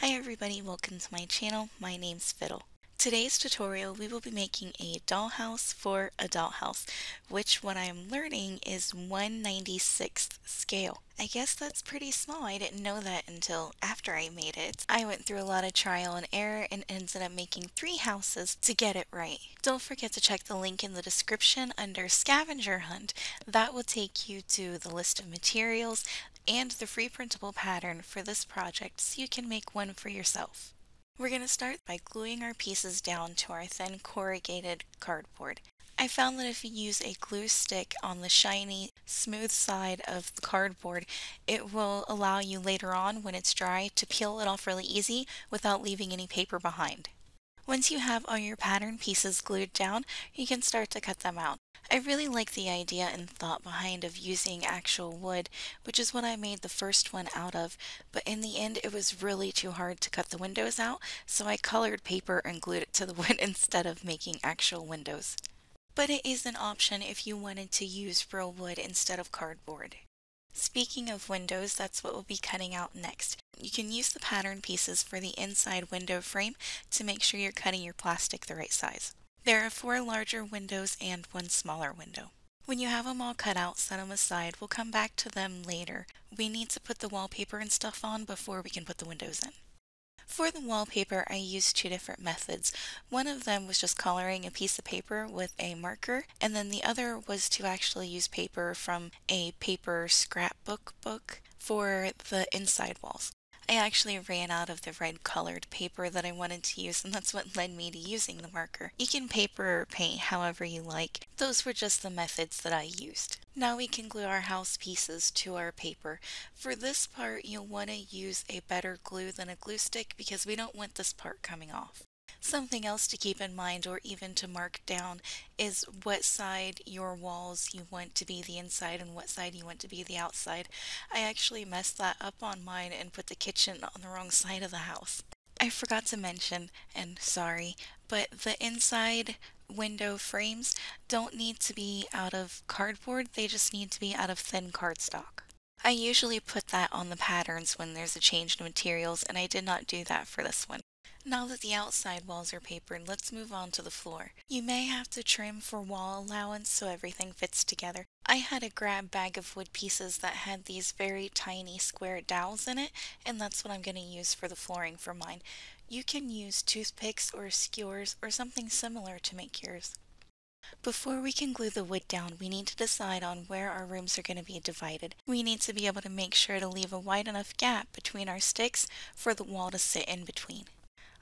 Hi everybody, welcome to my channel. My name's Fiddle. Today's tutorial we will be making a dollhouse for a dollhouse, which what I am learning is 1/96th scale. I guess that's pretty small. I didn't know that until after I made it. I went through a lot of trial and error and ended up making 3 houses to get it right. Don't forget to check the link in the description under Scavenger Hunt. That will take you to the list of materials and the free printable pattern for this project so you can make one for yourself. We're going to start by gluing our pieces down to our thin corrugated cardboard. I found that if you use a glue stick on the shiny, smooth side of the cardboard, it will allow you later on when it's dry to peel it off really easy without leaving any paper behind. Once you have all your pattern pieces glued down, you can start to cut them out. I really like the idea and thought behind of using actual wood, which is what I made the first one out of, but in the end it was really too hard to cut the windows out, so I colored paper and glued it to the wood instead of making actual windows. But it is an option if you wanted to use real wood instead of cardboard. Speaking of windows, that's what we'll be cutting out next. You can use the pattern pieces for the inside window frame to make sure you're cutting your plastic the right size. There are 4 larger windows and 1 smaller window. When you have them all cut out, set them aside. We'll come back to them later. We need to put the wallpaper and stuff on before we can put the windows in. For the wallpaper, I used 2 different methods. One of them was just coloring a piece of paper with a marker, and then the other was to actually use paper from a paper scrapbook book for the inside walls. I actually ran out of the red colored paper that I wanted to use, and that's what led me to using the marker. You can paper or paint however you like. Those were just the methods that I used. Now we can glue our house pieces to our paper. For this part, you'll want to use a better glue than a glue stick because we don't want this part coming off. Something else to keep in mind or even to mark down is what side your walls you want to be the inside and what side you want to be the outside. I actually messed that up on mine and put the kitchen on the wrong side of the house. I forgot to mention, and sorry, but the inside window frames don't need to be out of cardboard, they just need to be out of thin cardstock. I usually put that on the patterns when there's a change in materials, and I did not do that for this one. Now that the outside walls are papered, let's move on to the floor. You may have to trim for wall allowance so everything fits together. I had a grab bag of wood pieces that had these very tiny square dowels in it, and that's what I'm going to use for the flooring for mine. You can use toothpicks or skewers or something similar to make yours. Before we can glue the wood down, we need to decide on where our rooms are going to be divided. We need to be able to make sure to leave a wide enough gap between our sticks for the wall to sit in between.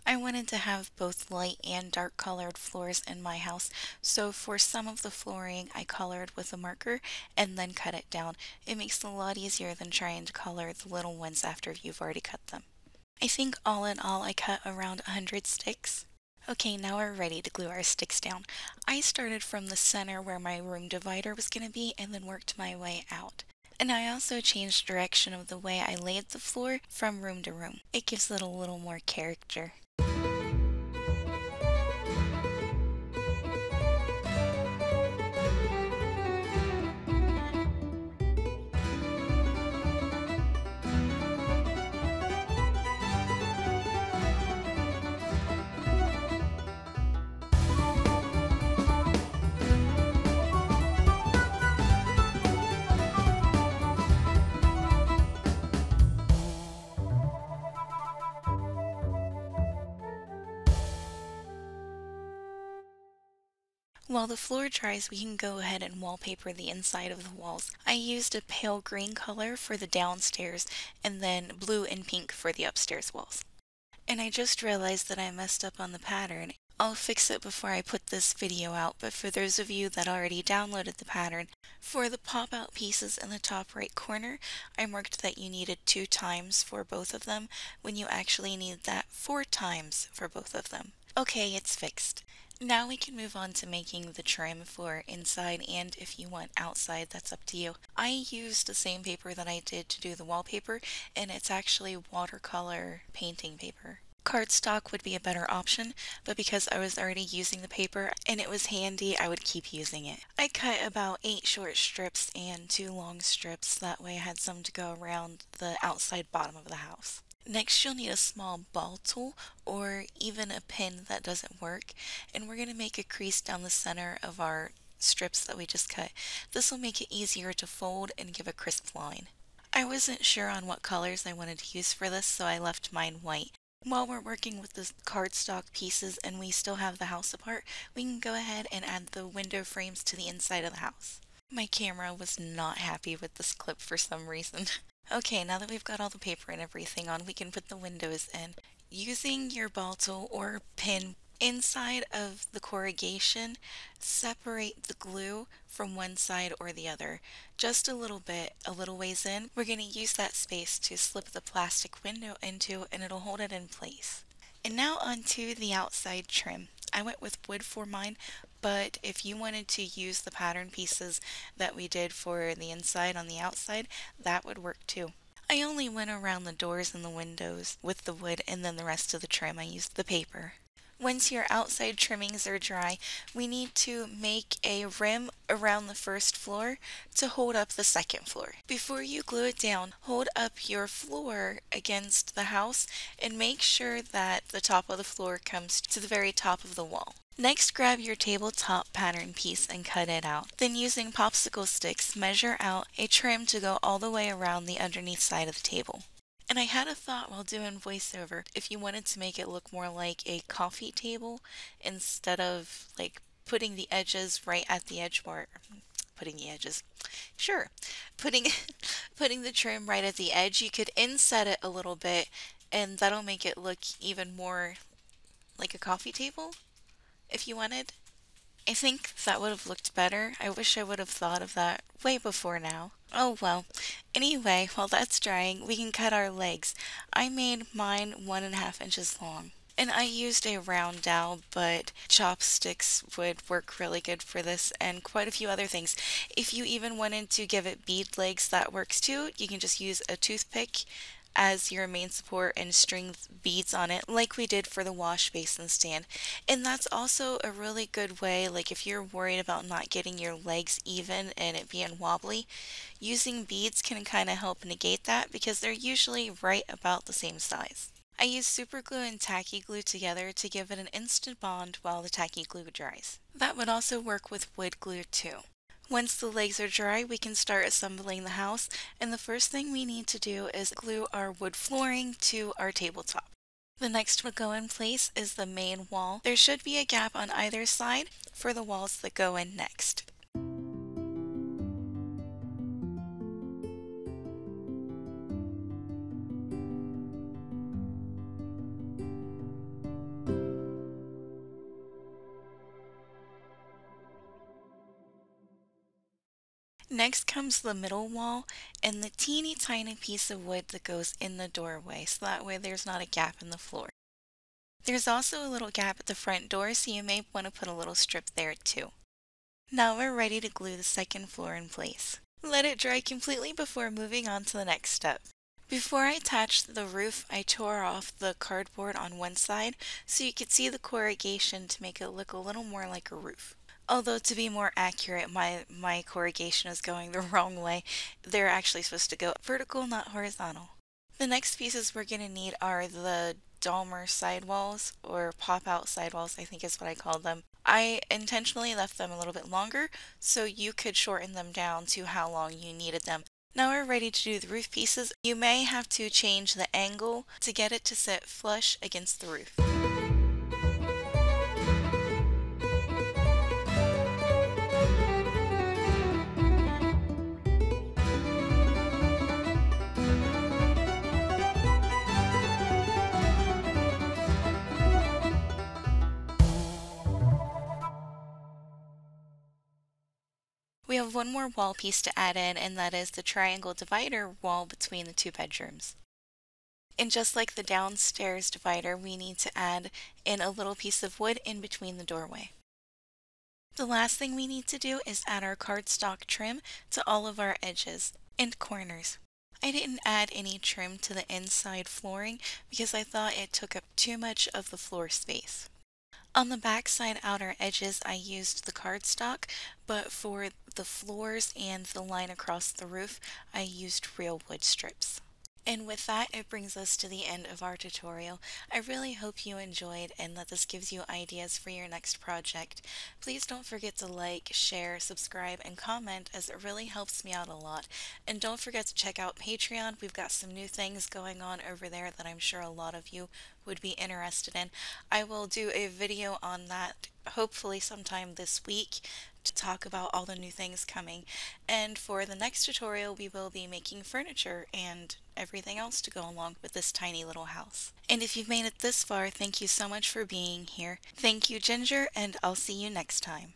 I wanted to have both light and dark colored floors in my house, so for some of the flooring I colored with a marker and then cut it down. It makes it a lot easier than trying to color the little ones after you've already cut them. I think all in all I cut around 100 sticks. Okay, now we're ready to glue our sticks down. I started from the center where my room divider was going to be and then worked my way out. And I also changed direction of the way I laid the floor from room to room. It gives it a little more character. While the floor dries, we can go ahead and wallpaper the inside of the walls. I used a pale green color for the downstairs and then blue and pink for the upstairs walls. And I just realized that I messed up on the pattern. I'll fix it before I put this video out, but for those of you that already downloaded the pattern, for the pop-out pieces in the top right corner, I marked that you needed 2 times for both of them, when you actually need that 4 times for both of them. Okay, it's fixed. Now we can move on to making the trim for inside, and if you want outside, that's up to you. I used the same paper that I did to do the wallpaper, and it's actually watercolor painting paper. Cardstock would be a better option, but because I was already using the paper and it was handy, I would keep using it. I cut about 8 short strips and 2 long strips, that way I had some to go around the outside bottom of the house. Next, you'll need a small ball tool or even a pin that doesn't work, and we're going to make a crease down the center of our strips that we just cut. This will make it easier to fold and give a crisp line. I wasn't sure on what colors I wanted to use for this, so I left mine white. While we're working with the cardstock pieces and we still have the house apart, we can go ahead and add the window frames to the inside of the house. My camera was not happy with this clip for some reason. Okay, now that we've got all the paper and everything on, we can put the windows in. Using your ball tool or pin inside of the corrugation, separate the glue from one side or the other. Just a little bit, a little ways in, we're going to use that space to slip the plastic window into and it'll hold it in place. And now onto the outside trim. I went with wood for mine, but if you wanted to use the pattern pieces that we did for the inside on the outside, that would work too. I only went around the doors and the windows with the wood, and then the rest of the trim I used the paper. Once your outside trimmings are dry, we need to make a rim around the first floor to hold up the second floor. Before you glue it down, hold up your floor against the house and make sure that the top of the floor comes to the very top of the wall. Next, grab your tabletop pattern piece and cut it out. Then using popsicle sticks, measure out a trim to go all the way around the underneath side of the table. And I had a thought while doing voiceover, if you wanted to make it look more like a coffee table instead of like putting the edges right at the edge bar. Putting the edges. Sure. Putting putting the trim right at the edge, you could inset it a little bit and that'll make it look even more like a coffee table if you wanted. I think that would have looked better. I wish I would have thought of that way before now. Oh well. Anyway, while that's drying, we can cut our legs. I made mine 1.5 inches long. And I used a round dowel, but chopsticks would work really good for this and quite a few other things. If you even wanted to give it bead legs, that works too. You can just use a toothpick as your main support and string beads on it like we did for the wash basin stand. And that's also a really good way, like if you're worried about not getting your legs even and it being wobbly, using beads can kind of help negate that because they're usually right about the same size. I use super glue and tacky glue together to give it an instant bond while the tacky glue dries. That would also work with wood glue too. Once the legs are dry, we can start assembling the house, and the first thing we need to do is glue our wood flooring to our tabletop. The next to go in place is the main wall. There should be a gap on either side for the walls that go in next. Next comes the middle wall and the teeny tiny piece of wood that goes in the doorway, so that way there's not a gap in the floor. There's also a little gap at the front door, so you may want to put a little strip there too. Now we're ready to glue the second floor in place. Let it dry completely before moving on to the next step. Before I attached the roof, I tore off the cardboard on one side so you could see the corrugation to make it look a little more like a roof. Although to be more accurate, my corrugation is going the wrong way. They're actually supposed to go vertical, not horizontal. The next pieces we're going to need are the Dalmer sidewalls, or pop-out sidewalls, I think is what I call them. I intentionally left them a little bit longer so you could shorten them down to how long you needed them. Now we're ready to do the roof pieces. You may have to change the angle to get it to sit flush against the roof. We have one more wall piece to add in, and that is the triangle divider wall between the two bedrooms. And just like the downstairs divider, we need to add in a little piece of wood in between the doorway. The last thing we need to do is add our cardstock trim to all of our edges and corners. I didn't add any trim to the inside flooring because I thought it took up too much of the floor space. On the backside outer edges, I used the cardstock, but for the floors and the line across the roof, I used real wood strips. And with that, it brings us to the end of our tutorial. I really hope you enjoyed and that this gives you ideas for your next project. Please don't forget to like, share, subscribe, and comment as it really helps me out a lot. And don't forget to check out Patreon. We've got some new things going on over there that I'm sure a lot of you would be interested in. I will do a video on that hopefully sometime this week to talk about all the new things coming. And for the next tutorial, we will be making furniture and everything else to go along with this tiny little house. And if you've made it this far, thank you so much for being here. Thank you, Ginger, and I'll see you next time.